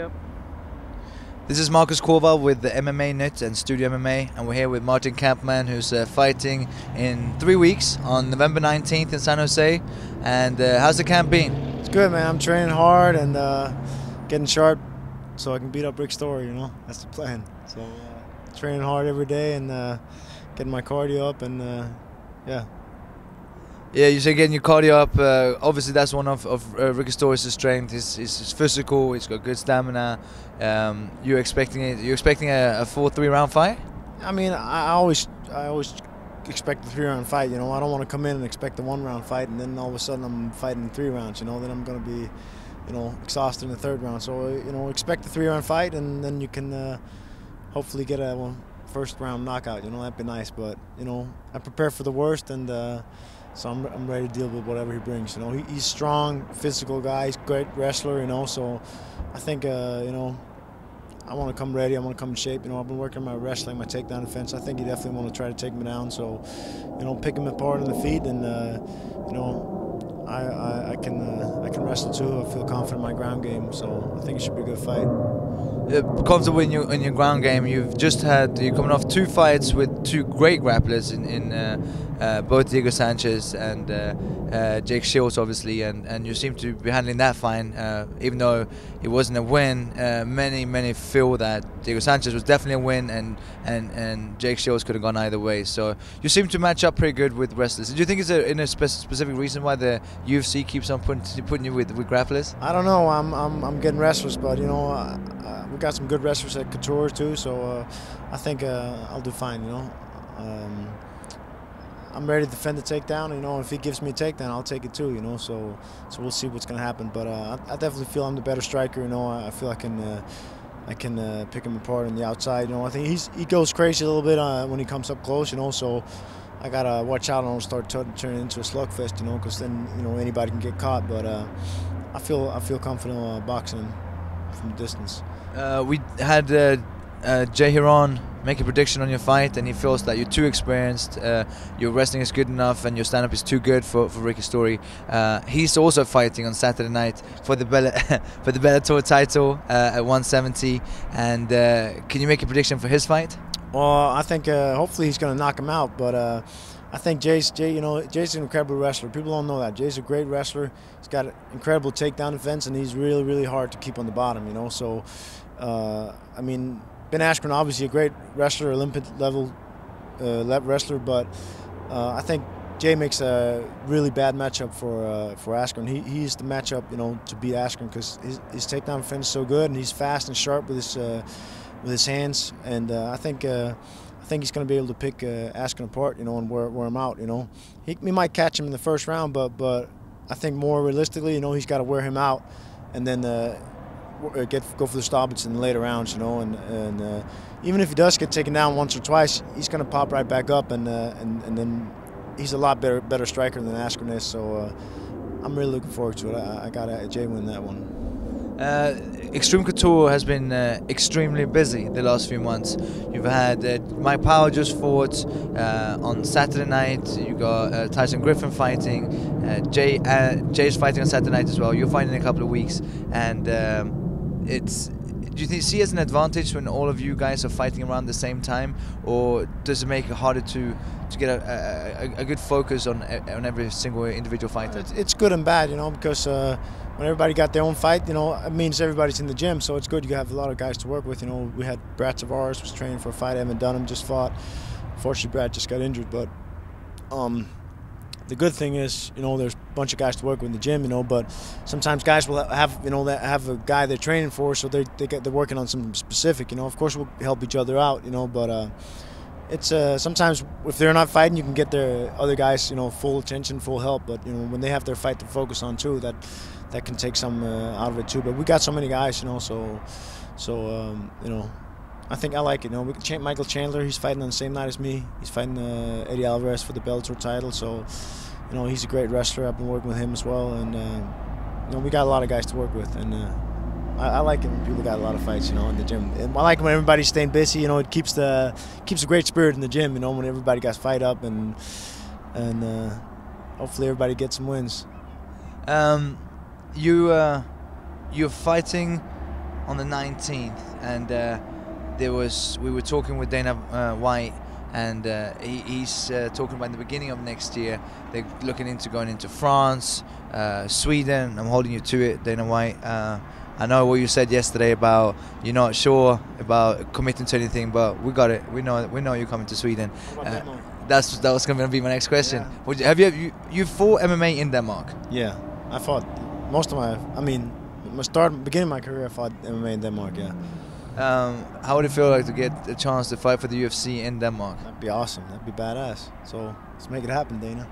Yep. This is Marcus Korvald with the MMA Net and Studio MMA, and we're here with Martin Kampann, who's fighting in 3 weeks on November 19th in San Jose. And how's the camp been? It's good, man. I'm training hard and getting sharp so I can beat up Rick Story, you know. That's the plan. So training hard every day and getting my cardio up and yeah. Yeah, you say getting your cardio up. Obviously, that's one of Ricky Story's strength. He's physical. He's got good stamina. You're expecting it. You're expecting a full 3-round fight? I mean, I always expect a 3-round fight. You know, I don't want to come in and expect a 1-round fight, and then all of a sudden I'm fighting in 3 rounds. You know, then I'm going to be, you know, exhausted in the 3rd round. So you know, expect a 3-round fight, and then you can hopefully get a first-round knockout. You know, that'd be nice. But you know, I prepare for the worst and. So I'm ready to deal with whatever he brings. You know, he's strong, physical guy. He's a great wrestler. You know, so I think you know, I want to come ready. I want to come in shape. You know, I've been working my wrestling, my takedown defense. I think he definitely want to try to take me down. So, you know, pick him apart on the feet, and you know, I can wrestle too. I feel confident in my ground game. So I think it should be a good fight. Comfortable in your ground game. You're coming off 2 fights with 2 great grapplers in both Diego Sanchez and Jake Shields, obviously, and you seem to be handling that fine, even though it wasn't a win. Many feel that Diego Sanchez was definitely a win, and Jake Shields could have gone either way. So you seem to match up pretty good with wrestlers. Do you think it's a specific reason why the UFC keeps on putting you with grapplers? I don't know. I'm getting wrestlers, but you know, we got some good wrestlers at Couture too. So I think I'll do fine. You know. I'm ready to defend the takedown. You know, if he gives me a takedown, I'll take it too. You know, so we'll see what's gonna happen. But I definitely feel I'm the better striker. You know, I feel I can pick him apart on the outside. You know, I think he goes crazy a little bit when he comes up close. You know, so I gotta watch out. I don't start turning into a slugfest. You know, because then you know anybody can get caught. But I feel confident boxing from a distance. We had Jay Hieron make a prediction on your fight, and he feels that you're too experienced, your wrestling is good enough, and your stand-up is too good for Ricky Story. He's also fighting on Saturday night for the Bellator title at 170. And can you make a prediction for his fight? Well, I think hopefully he's going to knock him out, but I think Jay's an incredible wrestler. People don't know that. Jay's a great wrestler. He's got an incredible takedown defense, and he's really hard to keep on the bottom. You know, so I mean. Ben Askren, obviously a great wrestler, Olympic level wrestler, but I think Jay makes a really bad matchup for Askren. He's the matchup, you know, to beat Askren because his takedown defense is so good, and he's fast and sharp with his hands, and I think he's going to be able to pick Askren apart, you know, and wear him out. You know, he might catch him in the 1st round, but I think more realistically, you know, he's got to wear him out, and then. Go for the stoppage in the later rounds, you know, and even if he does get taken down once or twice, he's going to pop right back up, and then he's a lot better striker than Askren is. So I'm really looking forward to it. I got Jay win that one. Extreme Couture has been extremely busy the last few months. You've had Mike Powell just fought on Saturday night. You got Tyson Griffin fighting. Jay's fighting on Saturday night as well. You're fighting in a couple of weeks, and do you see it as an advantage when all of you guys are fighting around the same time, or does it make it harder to get a good focus on every single individual fighter? It's good and bad, you know, because when everybody got their own fight, you know, it means everybody's in the gym, so it's good. You have a lot of guys to work with. You know, we had Brad Tavares was training for a fight. Evan Dunham just fought. Unfortunately, Brad just got injured, but the good thing is, you know, there's a bunch of guys to work with in the gym, you know, but sometimes guys will have, you know, that have a guy they're training for, so they're working on something specific, you know. Of course, we'll help each other out, you know, but it's sometimes if they're not fighting, you can get their other guys, you know, full attention, full help, but, you know, when they have their fight to focus on too, that can take some out of it too. But we got so many guys, you know, so you know, I think I like it. You know, Michael Chandler, he's fighting on the same night as me. He's fighting Eddie Alvarez for the Bellator title. So, you know, he's a great wrestler. I've been working with him as well, and you know, we got a lot of guys to work with, and I like it when people got a lot of fights, you know, in the gym. And I like when everybody's staying busy. You know, it keeps a great spirit in the gym. You know, when everybody got fight up, and hopefully everybody gets some wins. You're fighting on the 19th, and we were talking with Dana White, and he's talking about in the beginning of next year they're looking into going into France, Sweden. I'm holding you to it, Dana White. I know what you said yesterday about you're not sure about committing to anything, but we got it. We know you're coming to Sweden. That was going to be my next question. Yeah. You fought MMA in Denmark? Yeah, I fought most of beginning of my career, I fought MMA in Denmark. Yeah. How would it feel like to get a chance to fight for the UFC in Denmark? That'd be awesome. That'd be badass. So let's make it happen, Dana.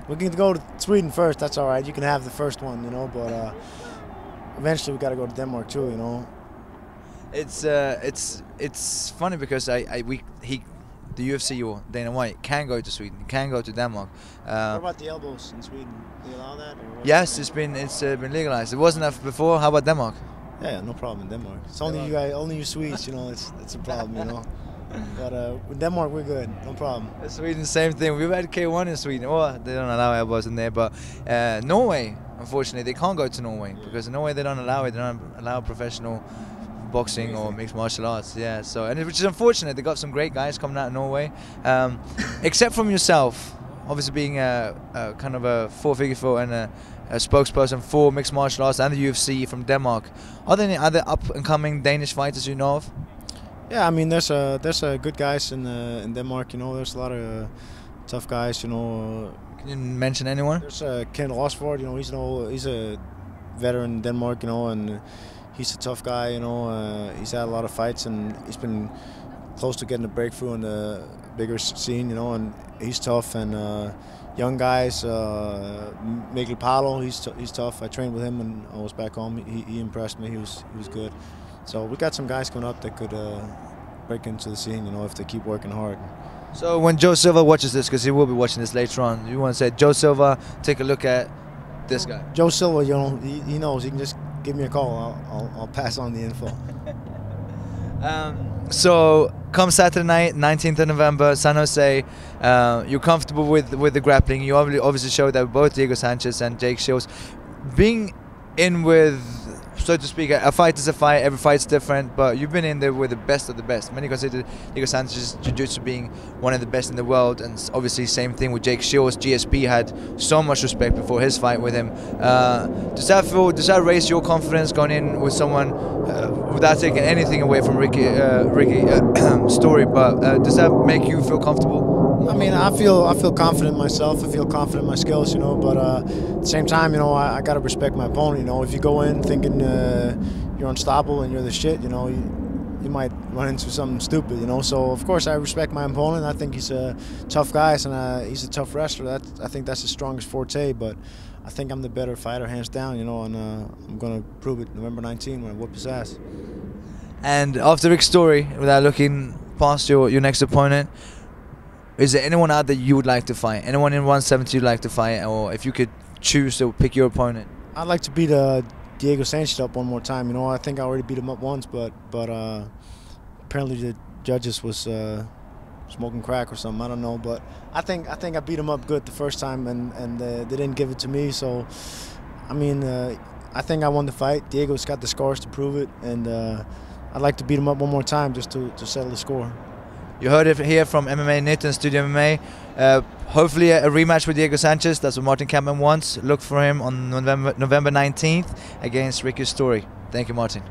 We can go to Sweden first. That's all right. You can have the first one, you know. But eventually we got to go to Denmark too, you know. It's funny because the UFC or Dana White can go to Sweden, can go to Denmark. What about the elbows in Sweden? Do you allow that? Yes, it's been legalized. It wasn't enough before. How about Denmark? Yeah, no problem in Denmark. It's only you guys, only you Swedes, you know. It's a problem, you know. But with Denmark, we're good. No problem. Sweden, same thing. We've had K1 in Sweden. Oh, they don't allow elbows in there. But Norway, unfortunately, they can't go to Norway because in Norway they don't allow it. They don't allow professional boxing or mixed martial arts. Yeah. So, and which is unfortunate. They got some great guys coming out of Norway, except from yourself. Obviously, being a kind of a four-figure foot and a spokesperson for mixed martial arts and the UFC from Denmark. Are there any other up-and-coming Danish fighters you know of? Yeah, I mean, there's good guys in Denmark. You know, there's a lot of tough guys. You know. Can you mention anyone? There's Ken Rosford. You know, he's a veteran in Denmark. You know, and he's a tough guy. You know, he's had a lot of fights and he's been close to getting a breakthrough in the bigger scene. You know, and he's tough. And young guys, Mikkel Palo, he's tough. I trained with him when I was back home. He impressed me. He was good. So we got some guys coming up that could break into the scene, you know, if they keep working hard. So when Joe Silva watches this, because he will be watching this later on, you want to say, Joe Silva, take a look at this guy. Joe Silva, you know, he knows. He can just give me a call. I'll pass on the info. So come Saturday night, 19th of November, San Jose. You're comfortable with the grappling. You obviously showed that both Diego Sanchez and Jake Shields being in with, so to speak, a fight is a fight. Every fight's different, but you've been in there with the best of the best. Many consider Diego Sanchez's jiu-jitsu being one of the best in the world, and obviously same thing with Jake Shields. GSP had so much respect before his fight with him. Does that raise your confidence going in with someone without taking anything away from Ricky's story? But does that make you feel comfortable? I mean, I feel confident in myself. I feel confident in my skills, you know. But at the same time, you know, I gotta respect my opponent. You know, if you go in thinking you're unstoppable and you're the shit, you know, you might run into something stupid, you know. So of course I respect my opponent. I think he's a tough guy and he's a tough wrestler. I think that's his strongest forte. But I think I'm the better fighter, hands down, you know. And I'm gonna prove it November 19 when I whoop his ass. And after Rick's story, without looking past your next opponent, is there anyone out that you would like to fight? Anyone in 170 you'd like to fight? Or if you could choose to pick your opponent? I'd like to beat Diego Sanchez up one more time. You know, I think I already beat him up once, but apparently the judges was smoking crack or something. I don't know, but I think I beat him up good the first time, and they didn't give it to me. So, I mean, I think I won the fight. Diego's got the scars to prove it, and I'd like to beat him up one more time just to settle the score. You heard it here from MMA Nytt and Studio MMA. Hopefully a rematch with Diego Sanchez. That's what Martin Kampann wants. Look for him on November 19th against Ricky Story. Thank you, Martin.